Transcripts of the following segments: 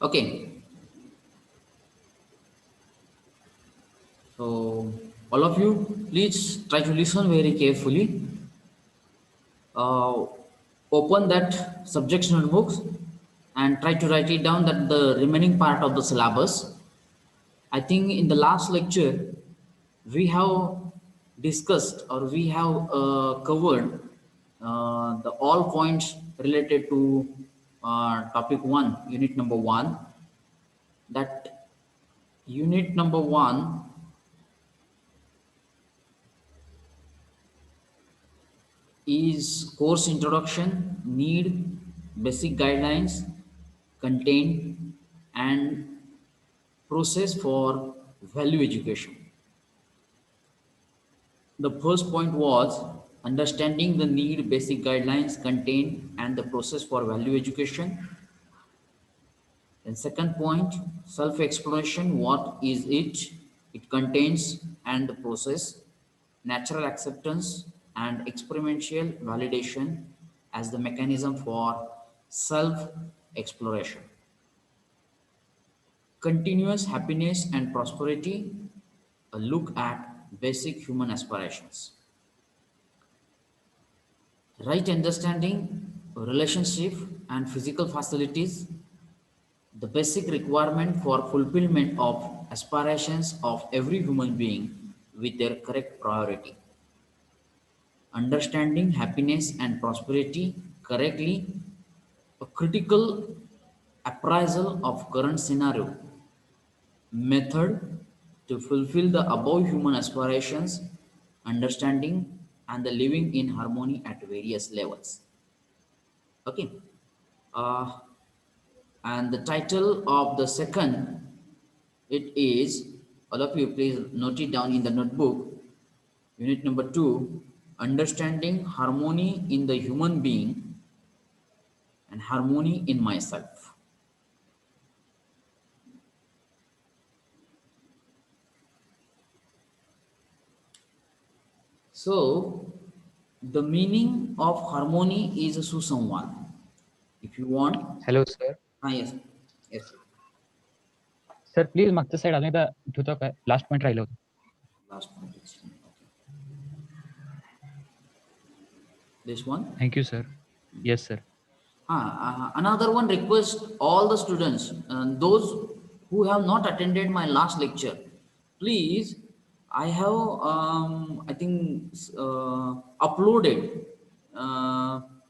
Okay, so all of you, please try to listen very carefully. Uh, Open that subject notebooks and try to write it down that the remaining part of the syllabus. I think in the last lecture we have discussed or we have covered the all points related to topic 1, unit number 1. That unit number 1 is course introduction, need, basic guidelines, content, and process for value education. The first point was understanding the need, basic guidelines, content, and the process for value education. Then second point, self-exploration, what is it? It contains and the process, natural acceptance and experiential validation as the mechanism for self-exploration. Continuous happiness and prosperity, a look at basic human aspirations. Right understanding, relationship and physical facilities, the basic requirement for fulfillment of aspirations of every human being with their correct priority. Understanding happiness and prosperity correctly, a critical appraisal of current scenario, method to fulfill the above human aspirations, understanding and the living in harmony at various levels. Okay. Uh, and the title of the second, it is, all of you please note it down in the notebook, unit number 2, understanding harmony in the human being and harmony in myself. So the meaning of harmony is a susamvad. If you want, hello sir. yes, yes, sir please मागच्या side अजून एकदा ठेवतो काय? Last point राहिलं होतं. last point. This one. Thank you sir. Yes sir. Another one request all the students, those who have not attended my last lecture, please, I have, I think, uploaded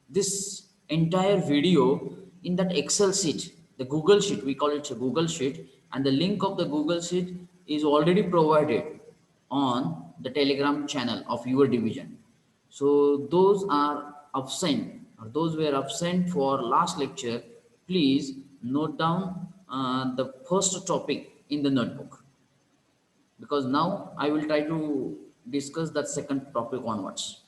this entire video in that Excel sheet, the Google sheet, we call it a Google sheet, and the link of the Google sheet is already provided on the Telegram channel of your division. So those are absent, or those were absent for last lecture, please note down the first topic in the notebook, because now I will try to discuss that second topic onwards.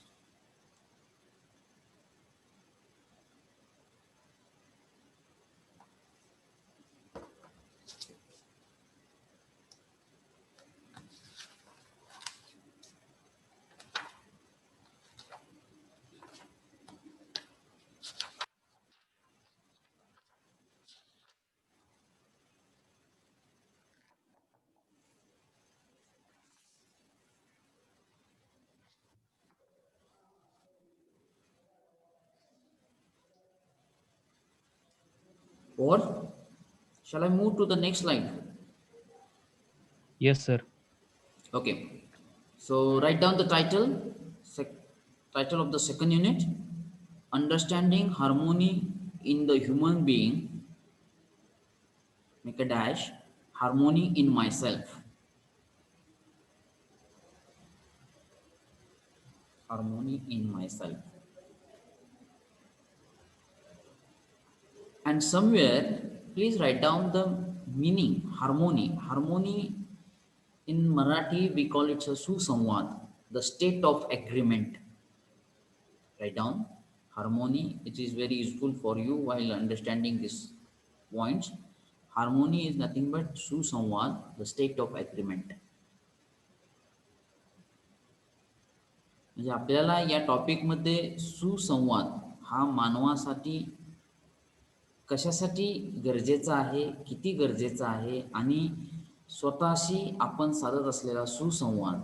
Or shall I move to the next slide? Yes sir. Okay. So write down the title, title of the second unit, understanding harmony in the human being, make a dash, harmony in myself. Harmony in myself. And somewhere, please write down the meaning, harmony. Harmony in Marathi, we call it a susamvad, the state of agreement. Write down harmony. It is very useful for you while understanding these points. Harmony is nothing but susamvad, the state of agreement. म्हणजे आपल्याला या टॉपिकमध्ये सुसंवाद हा मानवासाठी कशासाठी गरजेचं आहे, किती गरजेचं आहे आणि स्वतःशी आपण साधत असलेला सुसंवाद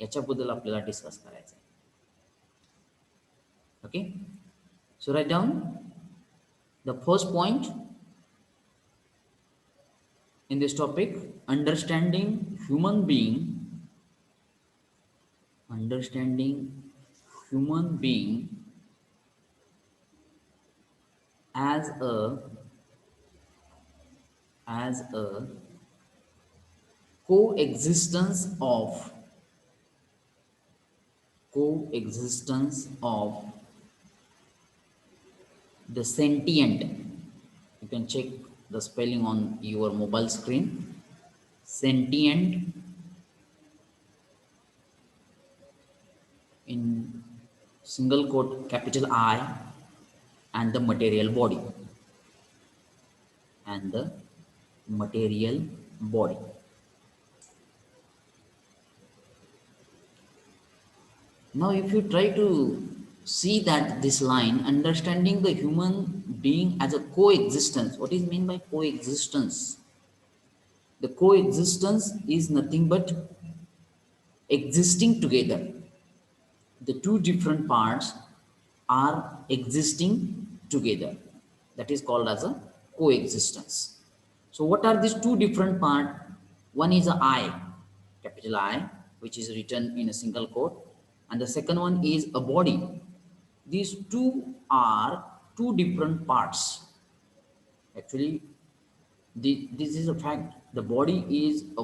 याच्याबद्दल आपल्याला डिस्कस करायचं आहे. Okay, so write down the first point in this topic, understanding human being, understanding human being as a coexistence of the sentient. You can check the spelling on your mobile screen. Sentient in single quote capital I, and the material body, and the material body. Now if you try to see that this line, understanding the human being as a coexistence, what is meant by coexistence? The coexistence is nothing but existing together. The two different parts are existing together. That is called as a coexistence. So what are these two different parts? One is a I, capital I, which is written in a single quote, and the second one is a body. These two are two different parts. Actually, this is a fact. The body is a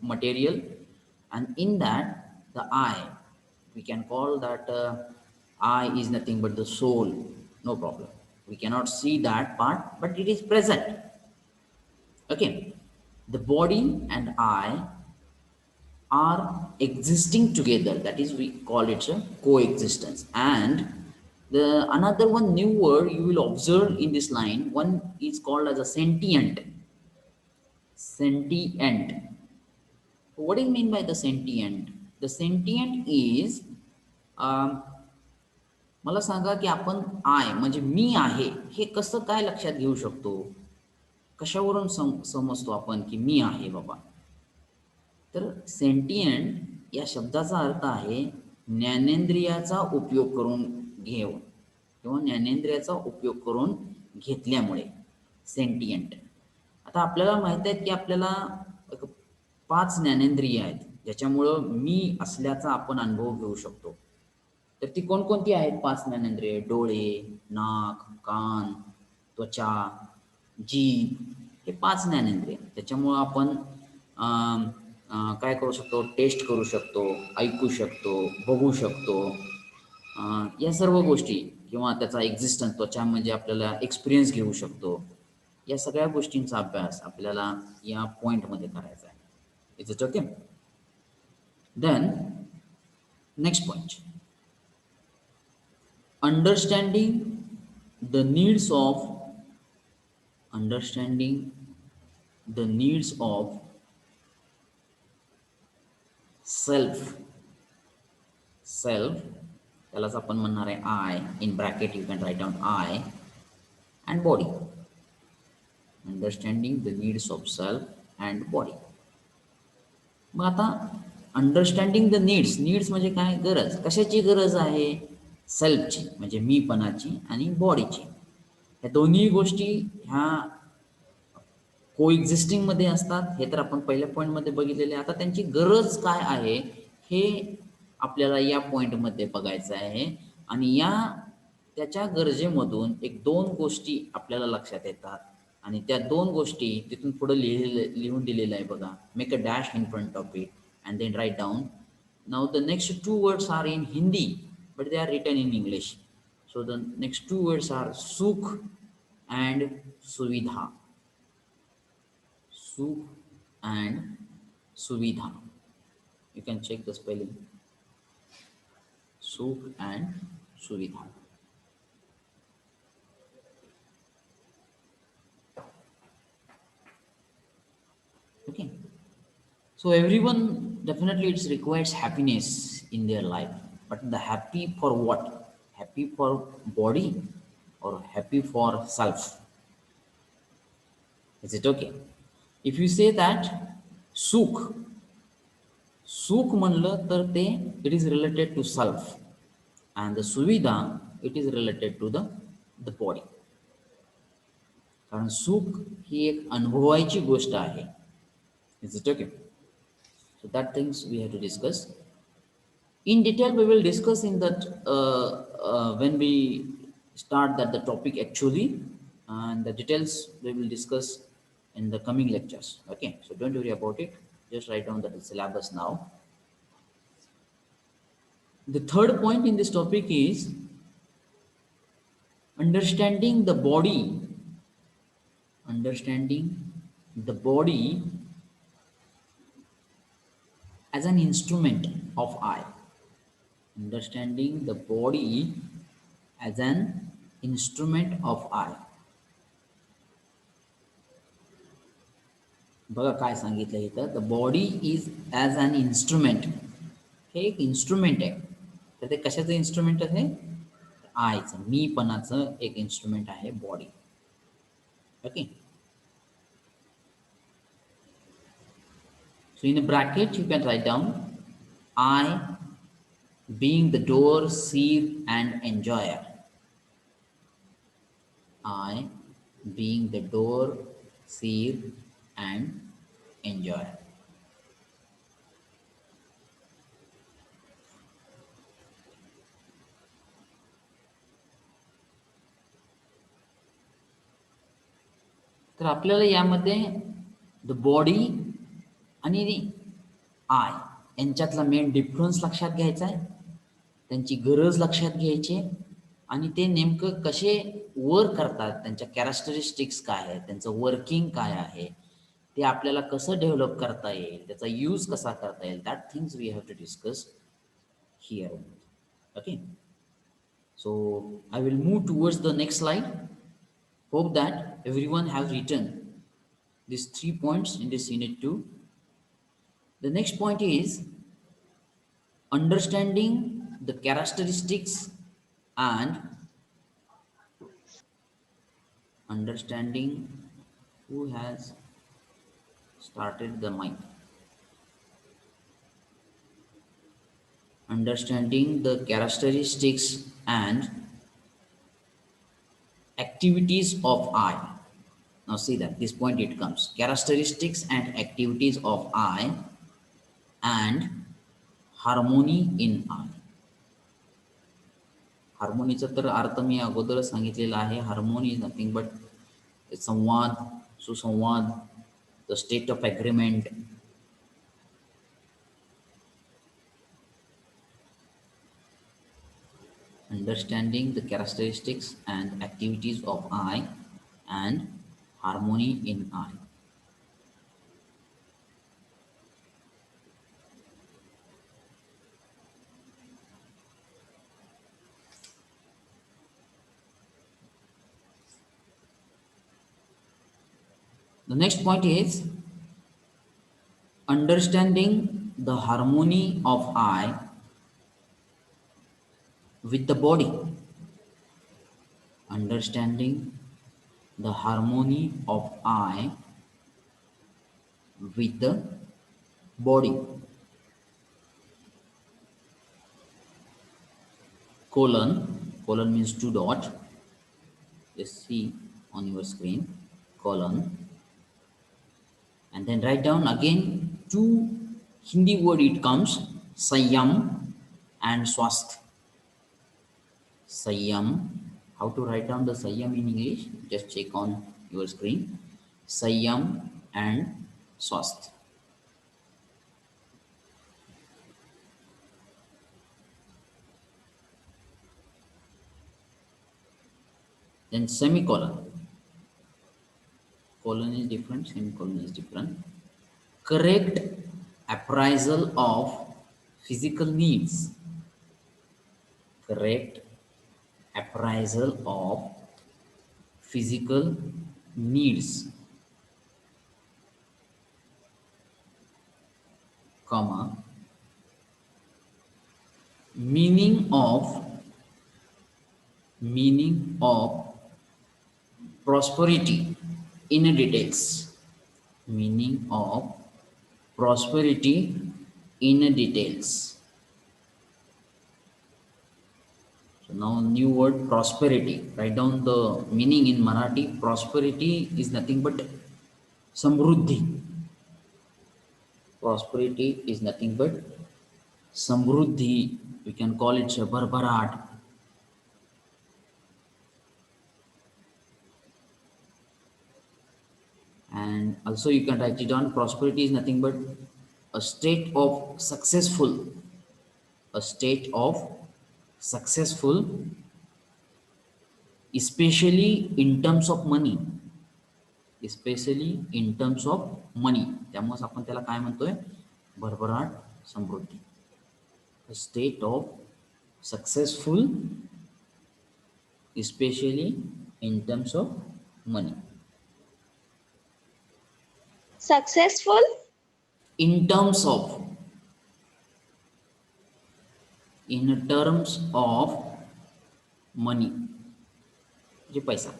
material, and in that, the I, we can call that I is nothing but the soul. No problem. We cannot see that part, but it is present. Okay, the body and I are existing together. That is, we call it a coexistence. And the another one new word you will observe in this line, one is called as a sentient. Sentient. What do you mean by the sentient? The sentient is मला सांगा की आपण आय म्हणजे मी आहे हे कसं काय लक्षात घेऊ शकतो, कशावरून समजतो आपण की मी आहे बाबा. तर सेंटियंट या शब्दाचा अर्थ आहे ज्ञानेंद्रियाचा उपयोग करून घेऊन किंवा ज्ञानेंद्रियाचा उपयोग करून घेतल्यामुळे सेंटियंट. आता आपल्याला माहित आहे की आपल्याला एक 5 ज्ञानेंद्रिय आहेत ज्याच्यामुळं मी असल्याचा आपण अनुभव घेऊ शकतो. तर ती कोणकोणती आहेत 5 ज्ञानेंद्रिय? डोळे, नाक, कान, त्वचा, जीभ, हे 5 ज्ञानेंद्रिय. त्याच्यामुळं आपण काय करू शकतो? टेस्ट करू शकतो, ऐकू शकतो, बघू शकतो, या सर्व गोष्टी, किंवा त्याचा एक्झिस्टन्स त्वचा म्हणजे आपल्याला एक्सपिरियन्स घेऊ शकतो. या सगळ्या गोष्टींचा अभ्यास आपल्याला या पॉईंटमध्ये करायचा आहे. Is it okay? Then next point, understanding the needs of understanding the needs of self त्यालाच आपण म्हणणार आहे I. In bracket you can write down I and body. Understanding the needs of self and body. मग आता understanding the needs म्हणजे काय? गरज. कशाची गरज आहे? सेल्फची म्हणजे मीपणाची आणि बॉडीची. ह्या दोन्ही गोष्टी ह्या कोएक्झिस्टिंगमध्ये असतात. हे तर आपण पहिल्या पॉईंटमध्ये बघितलेले. आता त्यांची गरज काय आहे हे आपल्याला या पॉईंटमध्ये बघायचं आहे. आणि त्याच्या गरजेमधून एक 2 गोष्टी आपल्याला लक्षात येतात आणि त्या 2 गोष्टी तिथून पुढे लिहून दिलेलं आहे बघा. Make a dash in front of it and then write down. Now the next 2 words are in Hindi but they are written in English. So the next 2 words are sukh and suvidha. Sukh and suvidha. You can check the spelling. Sukh and suvidha. Okay. So everyone definitely it requires happiness in their life. But the happy for what? Happy for body or happy for self? Is it okay? If you say that सुख, सुख म्हणलं तर ते it is related to self, and the सुविधा it is related to the body. कारण सुख ही एक अनुभवायची गोष्ट आहे. Is it okay? So that things we have to discuss. In detail, we will discuss in that when we start that the topic actually, and the details we will discuss in the coming lectures. Okay, so don't worry about it. Just write down the syllabus now. The third point in this topic is understanding the body. Understanding the body as an instrument of I. Understanding the body as an instrument of I. बघा काय सांगितलं इथं, the body is as an instrument. हे एक instrument आहे. तर ते कशाचं इन्स्ट्रुमेंट आहे? आयचं, मीपणाचं एक इन्स्ट्रुमेंट आहे body. Okay. So in a bracket you can write down I being the door, seer and enjoyer. I being the door, seer and enjoyer. तर आपल्याला यामध्ये द बॉडी आणि आय यांच्यातला मेन डिफरन्स लक्षात घ्यायचा आहे, त्यांची गरज लक्षात घ्यायची आहे, आणि ते नेमकं कसे वर्क करतात, त्यांच्या कॅरेक्टरिस्टिक्स काय आहेत, त्यांचं वर्किंग काय आहे, ते आपल्याला कसं डेव्हलप करता येईल, त्याचा यूज कसा करता येईल, that things we have to discuss here. Okay. So I will move towards the next slide. Hope that everyone have written these 3 points in this unit 2. The next point is understanding the characteristics and understanding. Who has started the mic? Understanding the characteristics and activities of I. Now see that this point it comes. Characteristics and activities of I and harmony in I. हार्मोनीचा तर अर्थ मी अगोदरच सांगितलेला आहे. Harmony is nothing but संवाद, सुसंवाद, the state of agreement. Understanding the characteristics and activities of I and harmony in I. The next point is understanding the harmony of I with the body. Understanding the harmony of I with the body. Colon means 2 dot. Just see on your screen, colon. And then write down again 2 Hindi word it comes, Sanyam and Swasth. Sanyam. How to write down the Sanyam in English? Just check on your screen. Sanyam and Swasth. Then semicolon. Colon is different, semicolon is different. Correct appraisal of physical needs. Correct appraisal of physical needs, comma, meaning of prosperity. in details. Meaning of prosperity in details. So now new word prosperity. Write down the meaning in Marathi. Prosperity is nothing but samruddhi. Prosperity is nothing but samruddhi. We can call it bharbarat. And also you can write it down. Prosperity is nothing but a state of successful. A state of successful, especially in terms of money. Especially in terms of money. त्यामुळे आपण त्याला काय म्हणतोय? भरभराट समृद्धी. A state of successful, especially in terms of money. Successful? In terms of. In terms of money. म्हणजे पैसा.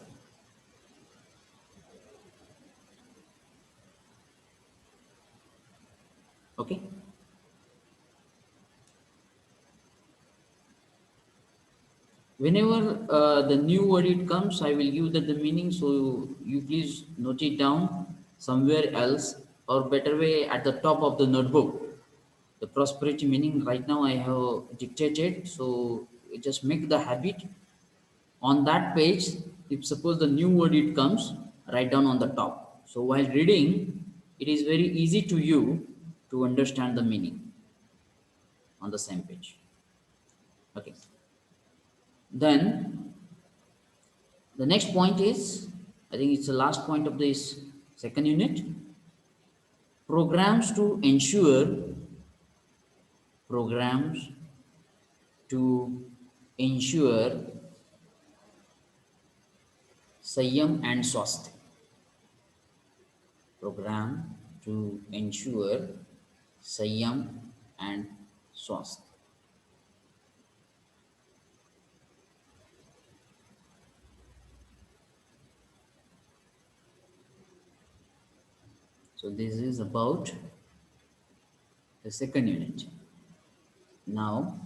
Okay. Whenever the new word it comes, I will give that the meaning. So you please note it down somewhere else, or better way at the top of the notebook. The prosperity meaning right now I have dictated. So just make the habit on that page. If suppose the new word it comes, write down on the top. So while reading, it is very easy to you to understand the meaning on the same page. Okay. Then the next point is, I think it's the last point of this second unit. Programs to ensure Sanyam and Swasth. Program to ensure Sanyam and Swasth. So this is about the second unit. Now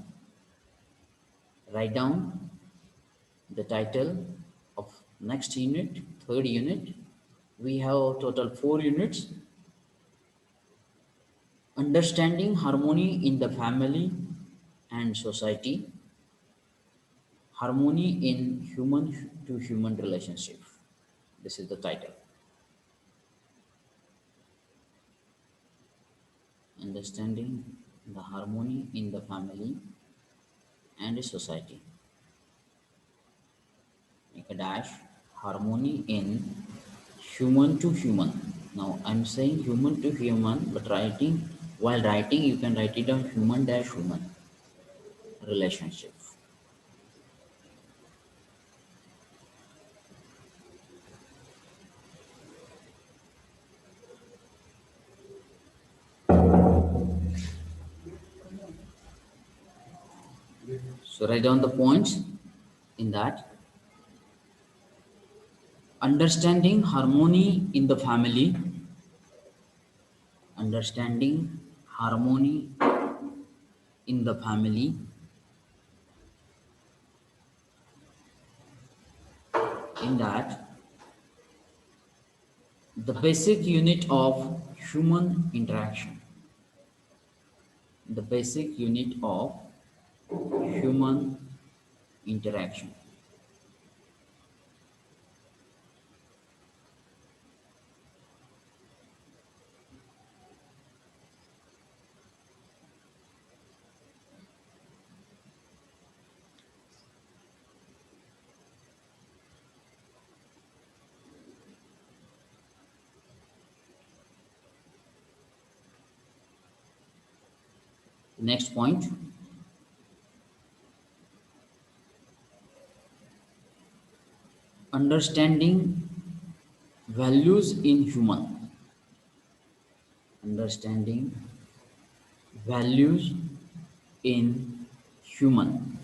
write down the title of next unit, third unit. We have total 4 units. Understanding harmony in the family and society. Harmony in human to human relationship. This is the title. Understanding the harmony in the family and society. Make a dash. Harmony in human to human. Now I'm saying human to human, but while writing you can write it down human dash human relationship. So write down the points in that. Understanding harmony in the family. Understanding harmony in the family. In that, the basic unit of human interaction. The basic unit of human interaction. Next point. Understanding values in human. Understanding values in human.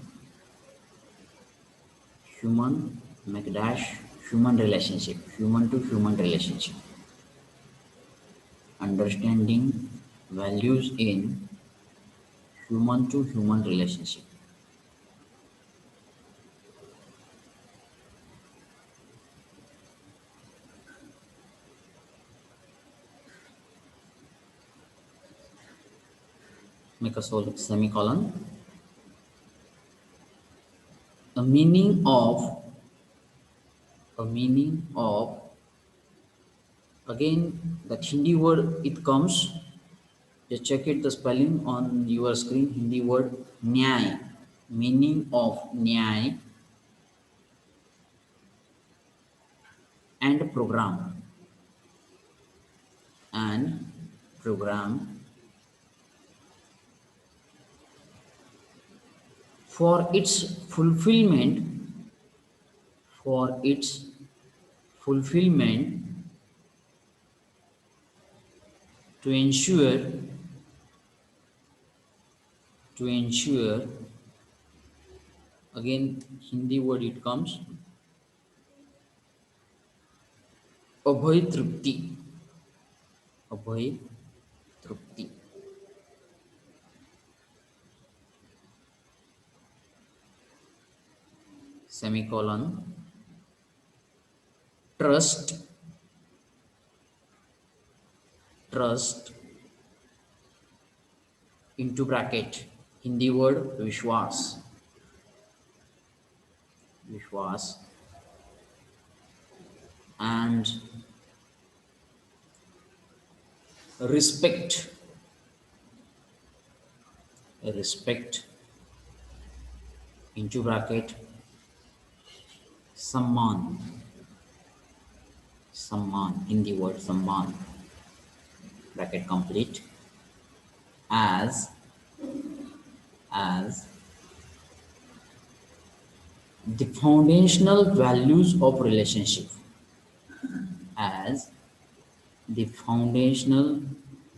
Human, make dash, human relationship. human to human relationship. Understanding values in human to human relationship. Make a semicolon. A meaning of again that Hindi word it comes. Just check it the spelling on your screen. Hindi word nyay. Meaning of nyay and and program for its fulfillment for its fulfillment to ensure again Hindi word it comes abhay trupti semicolon trust into bracket Hindi word vishwas and respect into bracket samman Hindi word samman bracket complete as the foundational values of relationship as the foundational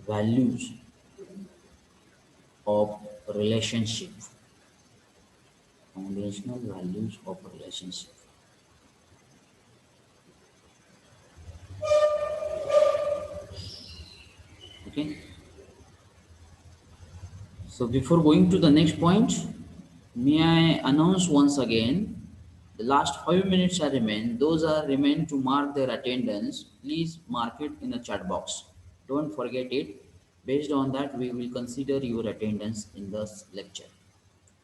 values of relationship foundational values of relationship. Okay, so before going to the next point, may I announce once again the last 5 minutes are remain. Those are remain to mark their attendance. Please mark it in the chat box. Don't forget it. Based on that, we will consider your attendance in this lecture.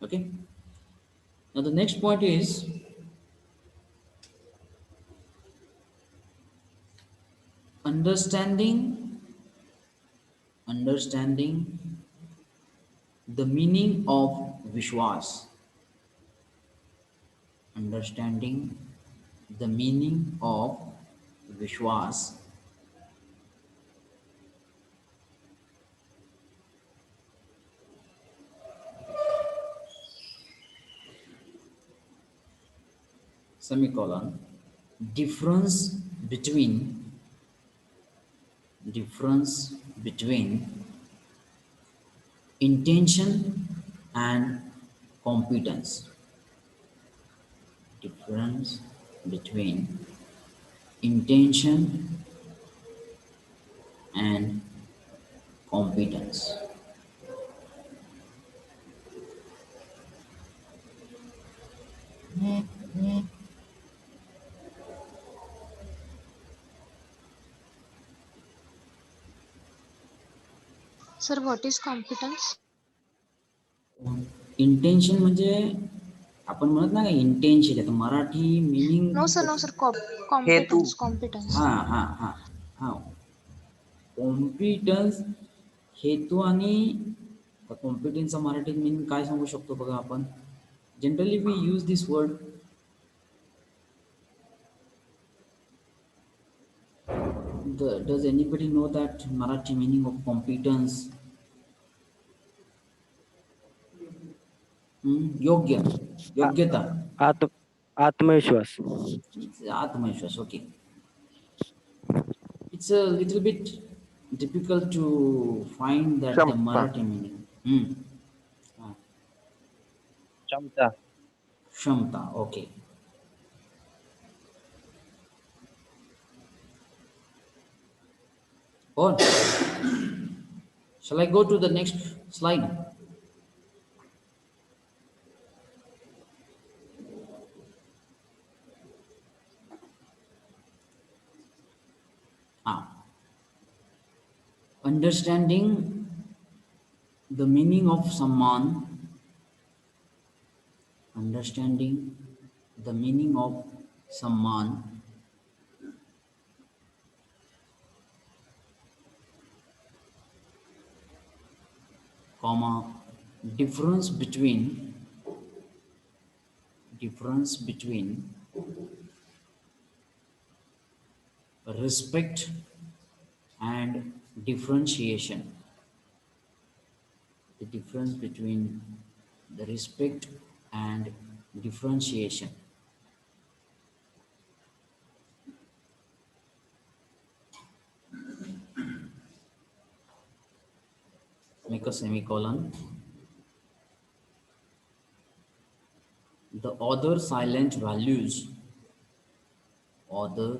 Okay. Now the next point is understanding the meaning of Vishwas. Understanding the meaning of Vishwas semicolon difference between intention and competence. Difference between intention and competence. Sir, what is competence? Intention म्हणजे आपण म्हणत ना intention आता Marathi meaning No, sir. हेतू Competence. हा हा हा हा कॉम्पिटन्स हेतू आणि कॉम्पिटन्सचा मराठीत मिनिंग काय सांगू शकतो बघा आपण generally we use this word does anybody know that Marathi meaning of competence? योग्य आ- योग्यता आत्म आत्मविश्वास आत्मविश्वास okay it's a little bit difficult to find that the क्षमता Marathi meaning Ah, क्षमता क्षमता okay On. Shall I go to the next slide? Ah, understanding the meaning of understanding the meaning of someone, comma, difference between difference between respect and differentiation. The difference between the respect and differentiation. Make a semicolon. The other silent values, other